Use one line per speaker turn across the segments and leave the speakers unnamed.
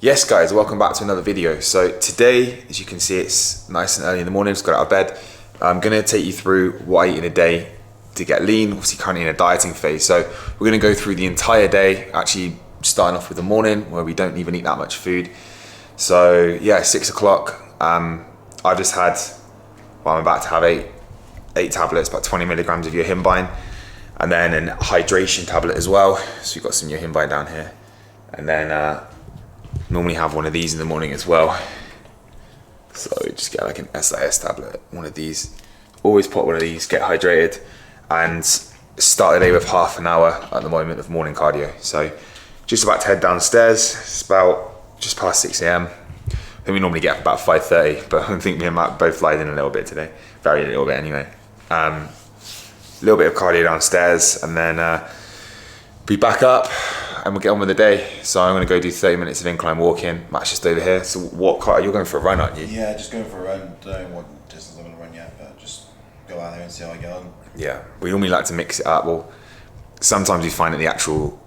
Yes guys, welcome back to another video. So today, as you can see, it's nice and early in the morning, just got out of bed. I'm gonna take you through what I eat in a day to get lean, obviously currently in a dieting phase. So we're gonna go through the entire day, actually starting off with the morning where we don't even eat that much food. So yeah, 6 o'clock, I've just had, well, I'm about to have eight tablets, about 20 milligrams of yohimbine, and then an hydration tablet as well. So you've got some yohimbine down here. And then normally have one of these in the morning as well. So just get like an SIS tablet, one of these. Always put one of these, get hydrated, and start the day with half an hour at the moment of morning cardio. So just about to head downstairs. It's about just past 6 a.m. I think we normally get up about 5:30, but I think me and Matt both lied in a little bit today. Very little bit anyway. A little bit of cardio downstairs, and then be back up and we'll get on with the day. So I'm gonna go do 30 minutes of incline walking. Matt's just over here. So what car, you're going for a run, aren't you?
Yeah, just going for a run. Don't know what distance I'm gonna run yet, but just go out there and see how I get on.
Yeah, we normally like to mix it up. Well, sometimes we find that the actual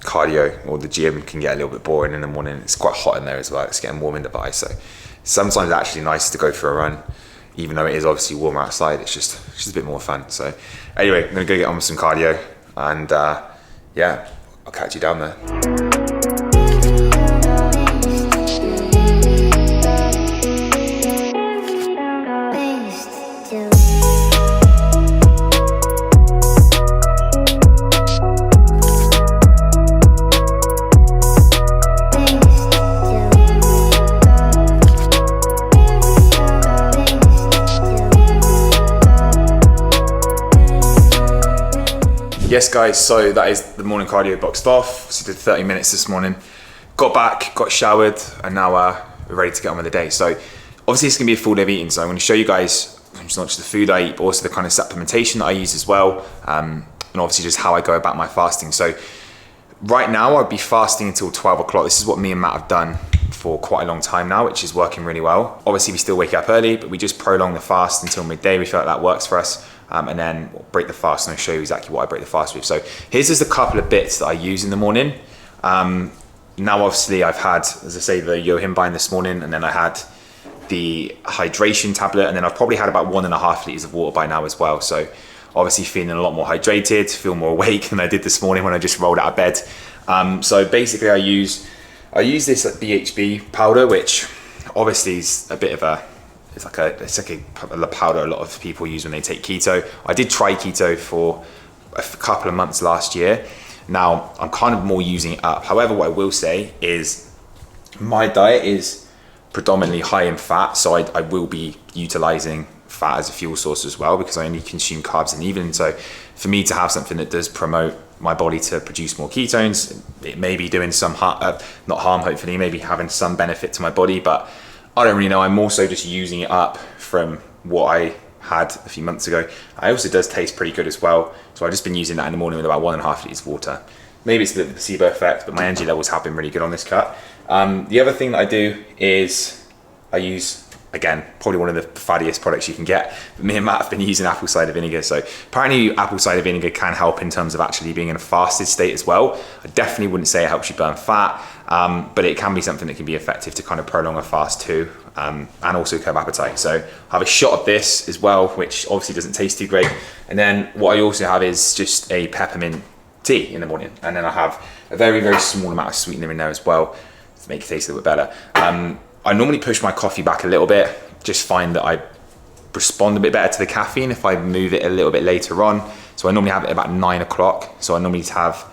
cardio or the gym can get a little bit boring in the morning. It's quite hot in there as well. It's getting warm in Dubai. So sometimes it's actually nice to go for a run, even though it is obviously warm outside. It's just a bit more fun. So anyway, I'm gonna go get on with some cardio, and yeah, I'll catch you down there. Yes guys, so that is the morning cardio boxed off. So did 30 minutes this morning. Got back, got showered, and now we're ready to get on with the day. So obviously it's gonna be a full day of eating. So I'm gonna show you guys not just the food I eat, but also the kind of supplementation that I use as well. And obviously just how I go about my fasting. So right now I'd be fasting until 12 o'clock. This is what me and Matt have done for quite a long time now, which is working really well. Obviously we still wake up early, but we just prolong the fast until midday. We feel like that works for us. And then we'll break the fast, and I'll show you exactly what I break the fast with. So here's just a couple of bits that I use in the morning. Now obviously I've had, as I say, the yohimbine this morning, and then I had the hydration tablet, and then I've probably had about 1.5 liters of water by now as well. So obviously feeling a lot more hydrated, feel more awake than I did this morning when I just rolled out of bed. So basically I use this BHB powder, which obviously is a bit of a, it's like a powder a lot of people use when they take keto. I did try keto for a couple of months last year. Now I'm kind of more using it up. However, what I will say is my diet is predominantly high in fat, so I will be utilizing fat as a fuel source as well, because I only consume carbs in the evening. So for me to have something that does promote my body to produce more ketones, it may be doing some not harm, hopefully, maybe having some benefit to my body, but I don't really know. I'm also just using it up from what I had a few months ago. It also does taste pretty good as well. So I've just been using that in the morning with about 1.5 liters of water. Maybe it's a bit of a placebo effect, but my energy levels have been really good on this cut. The other thing that I do is I use, again, probably one of the fattiest products you can get. But me and Matt have been using apple cider vinegar. So apparently apple cider vinegar can help in terms of actually being in a fasted state as well. I definitely wouldn't say it helps you burn fat, but it can be something that can be effective to kind of prolong a fast too, and also curb appetite. So I have a shot of this as well, which obviously doesn't taste too great. And then what I also have is just a peppermint tea in the morning. And then I have a very, very small amount of sweetener in there as well to make it taste a little bit better. I normally push my coffee back a little bit, just find that I respond a bit better to the caffeine if I move it a little bit later on. So I normally have it about 9 o'clock. So I normally have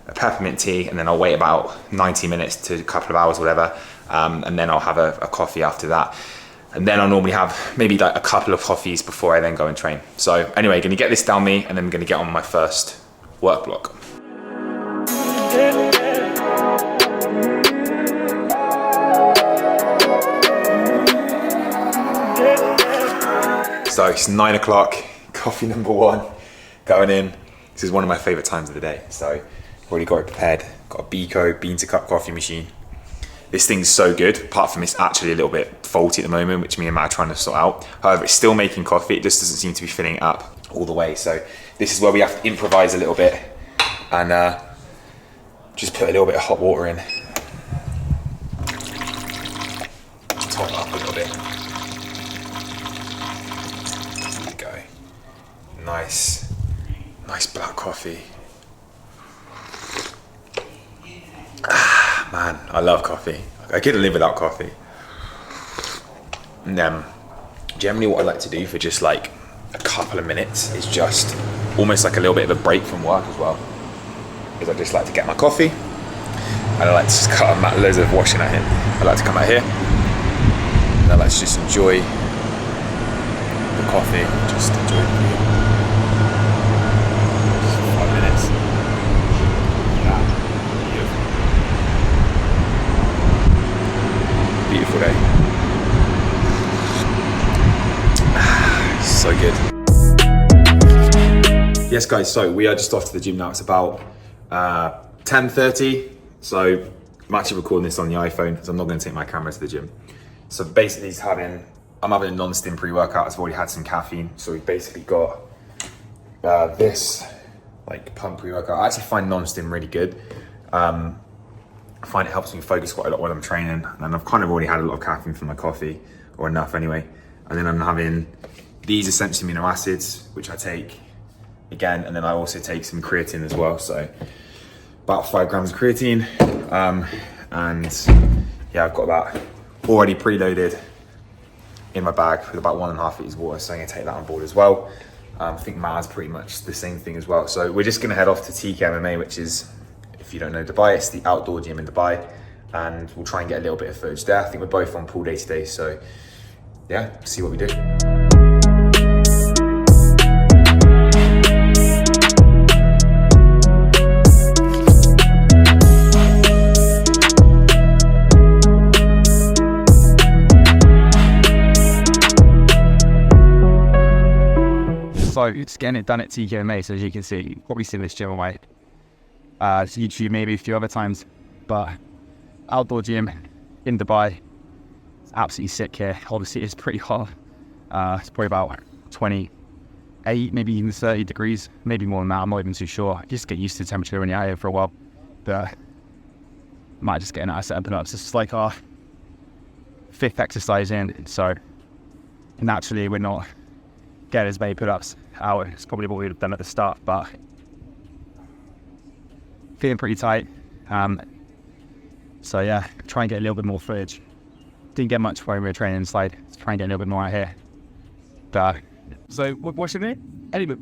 a peppermint tea, and then I'll wait about 90 minutes to a couple of hours, whatever. And then I'll have a coffee after that. And then I'll normally have maybe like a couple of coffees before I then go and train. So anyway, gonna get this down me, and then I'm gonna get on my first work block. So it's 9 o'clock, coffee number 1, going in. This is one of my favorite times of the day. So I've already got it prepared. Got a Kcal bean to cup coffee machine. This thing's so good, apart from it's actually a little bit faulty at the moment, which me and Matt are trying to sort out. However, it's still making coffee. It just doesn't seem to be filling it up all the way. So this is where we have to improvise a little bit and just put a little bit of hot water in. coffee. There you go. Nice black coffee. Ah, man, I love coffee. I couldn't live without coffee. And generally what I like to do for just like a couple of minutes is just almost like a little bit of a break from work as well. Because I just like to get my coffee, and I like to just cut loads of washing out here. I like to come out here, and I like to just enjoy the coffee, just enjoy the view. Just 5 minutes. Yeah, beautiful. Beautiful day. So good. Yes guys, so we are just off to the gym now. It's about 10:30. So I'm actually recording this on the iPhone because I'm not going to take my camera to the gym. So basically I'm having a non-stim pre-workout. I've already had some caffeine. So we've basically got this like pump pre-workout. I actually find non-stim really good. I find it helps me focus quite a lot when I'm training. And I've kind of already had a lot of caffeine from my coffee, or enough anyway. And then I'm having these essential amino acids, which I take again, and then I also take some creatine as well. So about 5 grams of creatine. And yeah, I've got about already preloaded in my bag with about 1.5 liters of water. So I'm gonna take that on board as well. I think Matt has pretty much the same thing as well. So we're just gonna head off to Kcal, which is, if you don't know Dubai, it's the outdoor gym in Dubai. And we'll try and get a little bit of footage there. I think we're both on pool day today. So yeah, see what we do.
So it's getting it done at Kcal, so as you can see, you've probably seen this gym away. It's YouTube, maybe a few other times, but outdoor gym in Dubai. It's absolutely sick here. Obviously it's pretty hot. It's probably about 28, maybe even 30 degrees, maybe more than that, I'm not even too sure. Just get used to the temperature when you're out here for a while. But might just get an set up. This is like our 5th exercise in, so naturally we're not getting as many put-ups out. It's probably what we would have done at the start, but feeling pretty tight. So yeah, try and get a little bit more footage. Didn't get much when we were training inside. Let's try and get a little bit more out here. But
so what's your name? Anyway,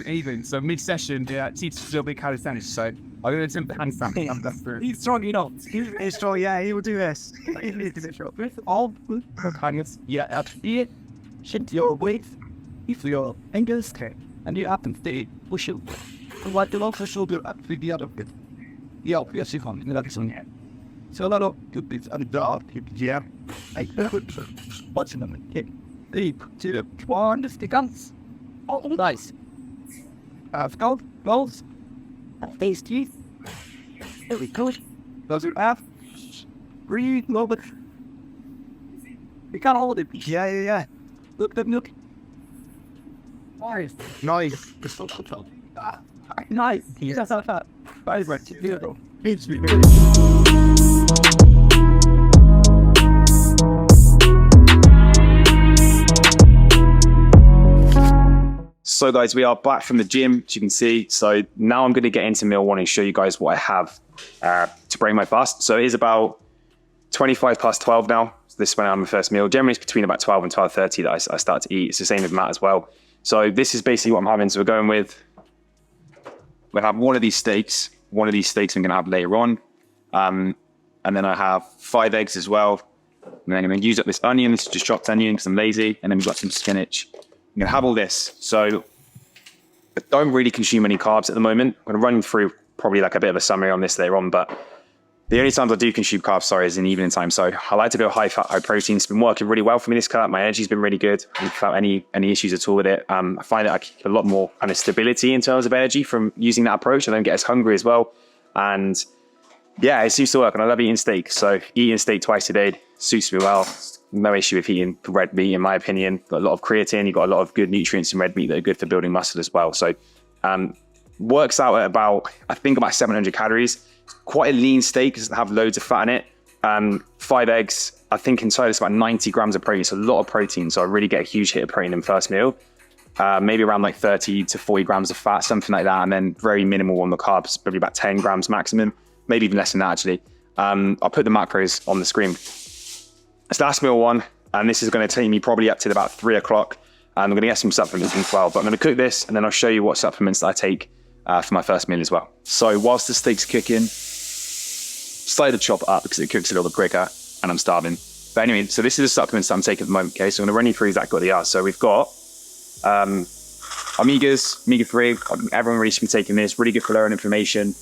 even. So mid-session, teach a little bit calisthenics. So I'm going to attempt the handstand. He's strong enough.
he's strong, yeah, he will do this.
All kindness. Yeah, here. Shift your weight. If your ankles and you up and stay, push it. What the local shoulder up with the other bit. Yeah, yes, you can. That's on here. So a lot of good bits and dark, yeah. I could watch them. Okay. 3, 2, 1, stick guns. All nice. Skull, balls, face teeth. There we go. Those are half. Breathe, low bit. You can't hold it.
Yeah.
Look. Nice.
Nice.
Nice. Yes. Bye, bro. Beautiful.
So guys, we are back from the gym, as you can see. So now I'm going to get into meal 1 and show you guys what I have to break my fast. So it is about 25 past 12 now. So this is when I'm my first meal. Generally it's between about 12 and 12:30 that I start to eat. It's the same with Matt as well. So this is basically what I'm having. So we're going with, we'll have one of these steaks. One of these steaks I'm going to have later on. And then I have 5 eggs as well. And then I'm going to use up this onion. This is just chopped onion because I'm lazy. And then we've got some spinach. I'm going to have all this. So I don't really consume any carbs at the moment. I'm going to run through probably like a bit of a summary on this later on. But the only times I do consume carbs, is in the evening time. So I like to go high fat, high protein. It's been working really well for me this cut. My energy's been really good. I haven't felt any issues at all with it. I find that I keep a lot more kind of stability in terms of energy from using that approach. I don't get as hungry as well. And yeah, it seems to work. And I love eating steak. So eating steak twice a day suits me well. No issue with eating red meat, in my opinion. Got a lot of creatine. You've got a lot of good nutrients in red meat that are good for building muscle as well. So works out at about, I think about 700 calories. Quite a lean steak, doesn't have loads of fat in it. 5 eggs,
I think inside it's about 90 grams of protein. It's a lot of protein. So I really get a huge hit of protein in the first meal. Maybe around like 30 to 40 grams of fat, something like that. And then very minimal on the carbs, probably about 10 grams maximum, maybe even less than that actually. I'll put the macros on the screen. It's last meal one, and this is going to take me probably up to about 3 o'clock. I'm going to get some supplements as well, but I'm going to cook this and then I'll show you what supplements that I take for my first meal as well. So whilst the steak's cooking, slightly to chop it up because it cooks a little bit quicker and I'm starving. But anyway, so this is the supplements that I'm taking at the moment, okay? So I'm going to run you through exactly what they are. So we've got omegas, omega-3, everyone really should be taking this, really good for lowering inflammation.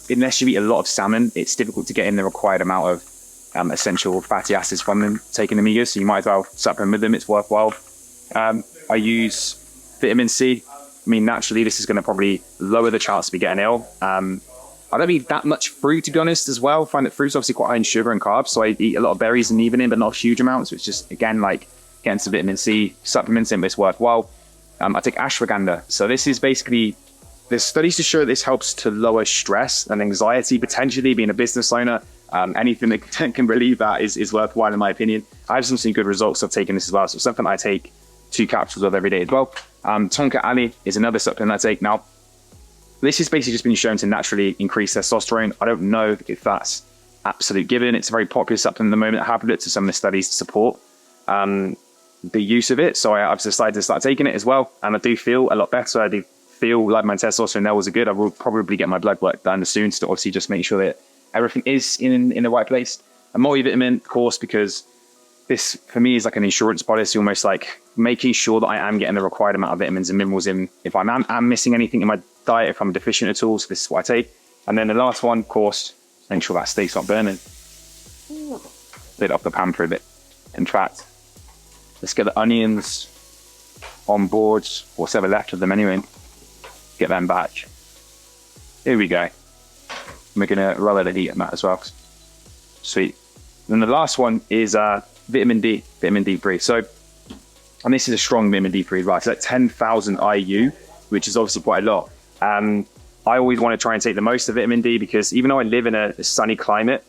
Unless you eat a lot of salmon, it's difficult to get in the required amount of essential fatty acids from them, taking omegas, so you might as well supplement with them, it's worthwhile. I use vitamin C. I mean, naturally, this is going to probably lower the chance of me getting ill. I don't eat that much fruit, to be honest, as well. I find that fruit's obviously quite high in sugar and carbs, so I eat a lot of berries in the evening, but not huge amounts, which is, again, like getting some vitamin C supplements in, but it's worthwhile. I take ashwagandha. So this is basically, there's studies to show this helps to lower stress and anxiety, potentially being a business owner. Anything that can relieve that is worthwhile, in my opinion. I've seen good results of taking this as well. So it's something I take 2 capsules of every day as well. Kcal is another supplement I take. Now, this has basically just been shown to naturally increase testosterone. I don't know if that's absolute given. It's a very popular supplement at the moment. I have looked at some of the studies to support the use of it. So I've decided to start taking it as well. And I do feel a lot better. I do feel like my testosterone levels are good. I will probably get my blood work done soon to obviously just make sure that everything is in the right place. A multivitamin, of course, because this for me is like an insurance policy, almost like making sure that I am getting the required amount of vitamins and minerals in. If I'm missing anything in my diet, if I'm deficient at all, so this is what I take. And then the last one, of course, make sure that steak's not burning. Lit up the pan for a bit. In fact, let's get the onions on board, what's ever left of them anyway. Get them back. Here we go. We're gonna roll out the heat on that as well. Sweet. Then the last one is vitamin D3. So, and this is a strong vitamin D3, right? It's like 10,000 IU, which is obviously quite a lot. I always want to try and take the most of vitamin D because even though I live in a sunny climate,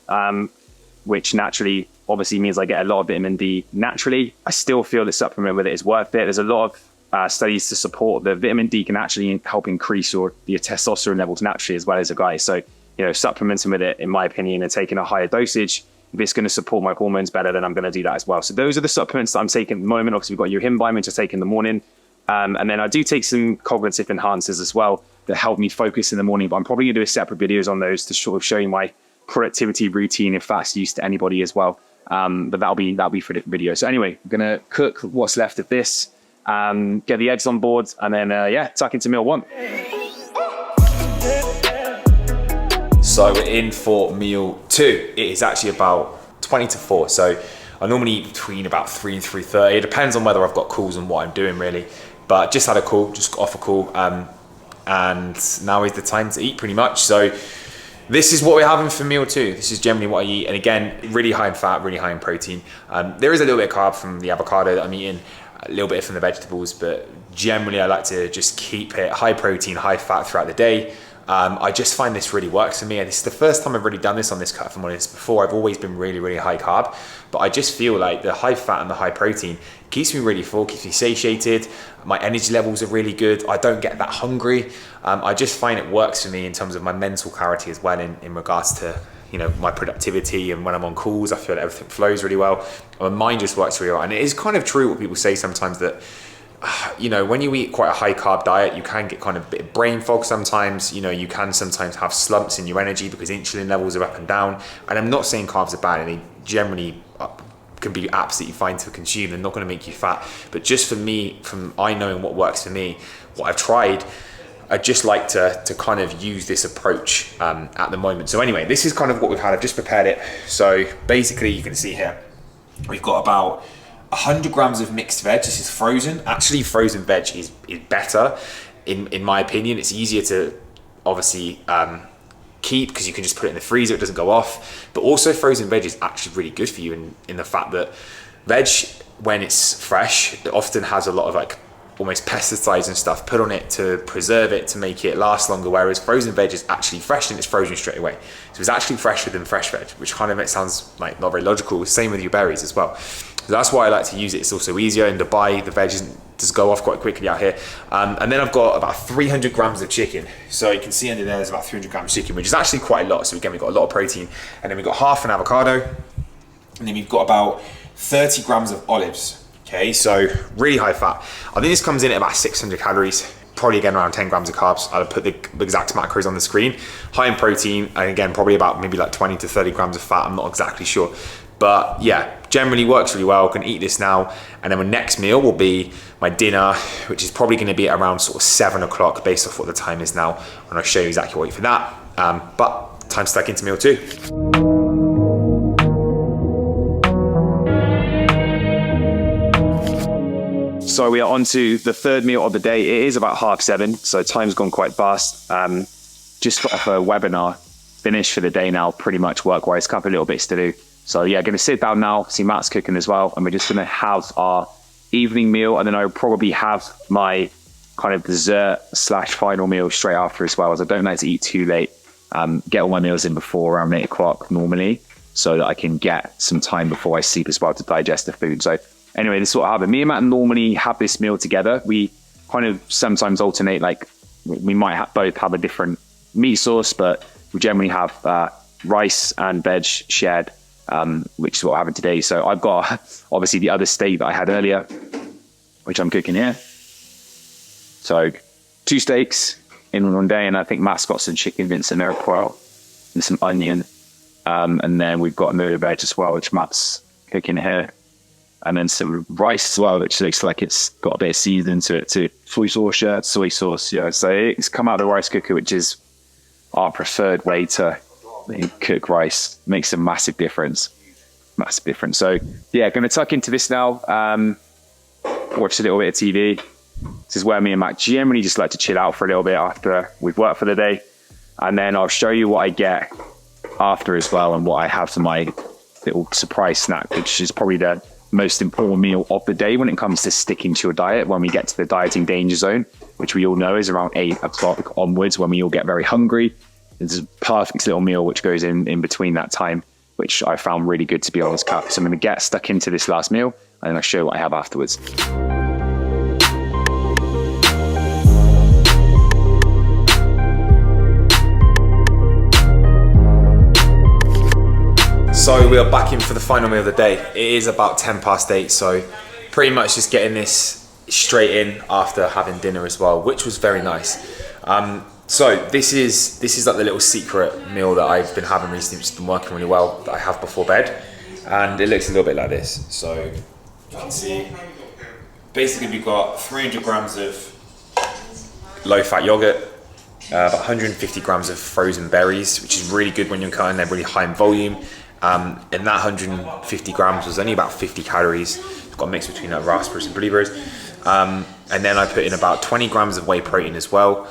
which naturally obviously means I get a lot of vitamin D naturally, I still feel the supplement with it is worth it. There's a lot of studies to support that vitamin D can actually help increase your testosterone levels naturally as well as a guy. So, you know, supplementing with it, in my opinion, and taking a higher dosage, if it's going to support my hormones better, then I'm going to do that as well. So those are the supplements that I'm taking at the moment. Obviously, we've got your Him which I take in the morning. And then I do take some cognitive enhancers as well that help me focus in the morning. But I'm probably going to do a separate videos on those to sort of show you my productivity routine if that's used to anybody as well. But that'll be for the video. So anyway, I'm going to cook what's left of this, get the eggs on board, and then, tuck into meal one.
So we're in for meal 2. It is actually about 20 to 4. So I normally eat between about 3 and 3:30. It depends on whether I've got calls and what I'm doing really. But just had a call, just got off a call. And now is the time to eat pretty much. So this is what we're having for meal 2. This is generally what I eat. And again, really high in fat, really high in protein. There is a little bit of carb from the avocado that I'm eating, a little bit from the vegetables, but generally I like to just keep it high protein, high fat throughout the day. I just find this really works for me. And this is the first time I've really done this on this cut, if I'm honest. Before, I've always been really, really high carb, but I just feel like the high fat and the high protein keeps me really full, keeps me satiated. My energy levels are really good. I don't get that hungry. I just find it works for me in terms of my mental clarity as well in regards to, you know, my productivity. And when I'm on calls, I feel like everything flows really well. My mind just works really well. And it is kind of true what people say sometimes that, you know, when you eat quite a high carb diet, you can get kind of a bit of brain fog sometimes. You know, you can sometimes have slumps in your energy because insulin levels are up and down. And I'm not saying carbs are bad, and they generally can be absolutely fine to consume. They're not going to make you fat. But just for me, from I knowing what works for me, what I've tried, I just like to kind of use this approach at the moment. So anyway, this is kind of what we've had. I've just prepared it. So basically, you can see here, we've got about 100 grams of mixed veg. This is frozen. Actually, frozen veg is better, in my opinion. It's easier to obviously keep because you can just put it in the freezer, it doesn't go off. But also frozen veg is actually really good for you in the fact that veg, when it's fresh, it often has a lot of like almost pesticides and stuff put on it to preserve it, to make it last longer, whereas frozen veg is actually fresh and it's frozen straight away. So it's actually fresher than fresh veg, which kind of sounds like not very logical. Same with your berries as well. So that's why I like to use it. It's also easier in Dubai. The veg does go off quite quickly out here. And then I've got about 300 grams of chicken. So you can see under there, there's about 300 grams of chicken, which is actually quite a lot. So again, we've got a lot of protein. And then we've got half an avocado. And then we've got about 30 grams of olives. Okay, so really high fat. I think this comes in at about 600 calories. Probably again around 10 grams of carbs. I'll put the exact macros on the screen. High in protein, and again, probably about maybe like 20 to 30 grams of fat. I'm not exactly sure. But yeah, generally works really well. I can eat this now. And then my next meal will be my dinner, which is probably gonna be around sort of 7 o'clock based off what the time is now. And I'll show you exactly what I eat for that. But time to stack into meal 2. So we are on to the third meal of the day. It is about 7:30, so time's gone quite fast. Just got off a webinar, finished for the day now, pretty much work-wise, couple of little bits to do. So yeah, gonna sit down now, see Matt's cooking as well, and we're just gonna have our evening meal, and then I'll probably have my kind of dessert / final meal straight after as well, as I don't like to eat too late. Get all my meals in before around 8 o'clock normally, so that I can get some time before I sleep as well to digest the food. So anyway, this is what happened. Me and Matt normally have this meal together. We kind of sometimes alternate, like we might both have a different meat source, but we generally have rice and veg shared, which is what we're having today. So I've got obviously the other steak that I had earlier, which I'm cooking here. So 2 steaks in one day, and I think Matt's got some chicken Vincent poil and some onion. And then we've got a meal of veg as well, which Matt's cooking here. And then some rice as well, which looks like it's got a bit of seasoning to it too. Soy sauce, yeah. So it's come out of the rice cooker, which is our preferred way to cook rice. Makes a massive difference. So yeah, going to tuck into this now. Watch a little bit of TV. This is where me and Matt generally just like to chill out for a little bit after we've worked for the day. And then I'll show you what I get after as well, and what I have for my little surprise snack, which is probably the most important meal of the day when it comes to sticking to your diet. When we get to the dieting danger zone, which we all know is around 8 o'clock onwards, when we all get very hungry, there's a perfect little meal which goes in between that time, which I found really good, to be honest. So I'm going to get stuck into this last meal, and then I'll show you what I have afterwards. So we are back in for the final meal of the day. It is about 8:10, so pretty much just getting this straight in after having dinner as well, which was very nice. So this is like the little secret meal that I've been having recently, which has been working really well, that I have before bed, and it looks a little bit like this. So you can see, basically we've got 300 grams of low-fat yogurt, about 150 grams of frozen berries, which is really good when you're cutting. They're really high in volume. And that 150 grams was only about 50 calories. It's got a mix between raspberries and blueberries. And then I put in about 20 grams of whey protein as well.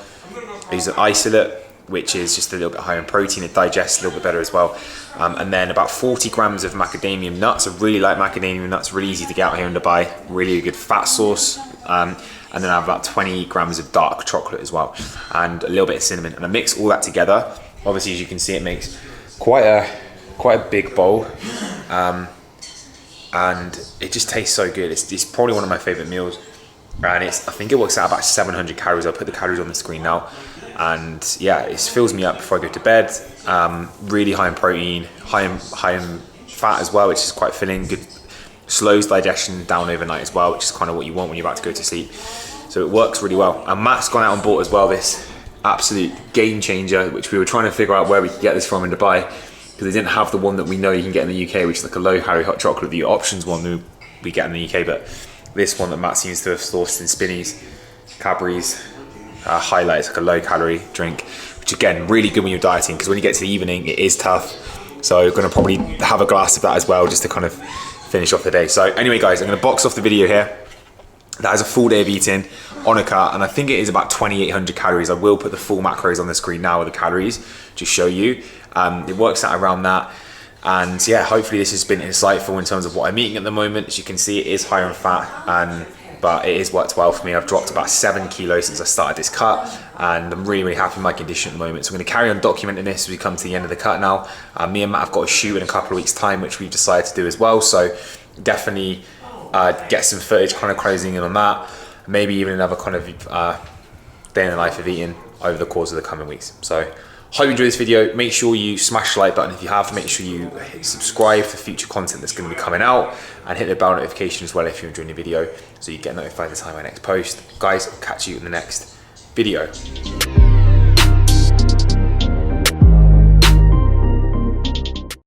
I use an isolate, which is just a little bit higher in protein. It digests a little bit better as well. And then about 40 grams of macadamia nuts. I really like macadamia nuts, really easy to get out here in Dubai. Really good fat source. And then I have about 20 grams of dark chocolate as well, and a little bit of cinnamon. And I mix all that together. Obviously, as you can see, it makes quite a big bowl, and it just tastes so good. It's probably one of my favorite meals, and I think it works out about 700 calories. I'll put the calories on the screen now, and yeah, it fills me up before I go to bed. Really high in protein, high in fat as well, which is quite filling. Good, slows digestion down overnight as well, which is kind of what you want when you're about to go to sleep. So it works really well. And Matt's gone out and bought as well this absolute game changer, which we were trying to figure out where we could get this from in Dubai, because they didn't have the one that we know you can get in the UK, which is like a low calorie hot chocolate, the options one we get in the UK. But this one that Matt seems to have sourced in Spinneys, Cadbury's, Highlight, it's like a low calorie drink, which again, really good when you're dieting, because when you get to the evening, it is tough. So I'm gonna probably have a glass of that as well, just to kind of finish off the day. So anyway, guys, I'm gonna box off the video here. That is a full day of eating on a cut, and I think it is about 2,800 calories. I will put the full macros on the screen now with the calories to show you. It works out around that. And yeah, hopefully this has been insightful in terms of what I'm eating at the moment. As you can see, it is higher in fat, and but it has worked well for me. I've dropped about 7 kilos since I started this cut, and I'm really happy with my condition at the moment. So I'm going to carry on documenting this as we come to the end of the cut now. Me and Matt have got a shoot in a couple of weeks time, which we've decided to do as well, so definitely get some footage kind of closing in on that, maybe even another kind of day in the life of eating over the course of the coming weeks. So hope you enjoyed this video. Make sure you smash the like button if you have. Make sure you hit subscribe for future content that's going to be coming out, and hit the bell notification as well if you're enjoying the video, so you get notified the time my next post. Guys, I'll catch you in the next video.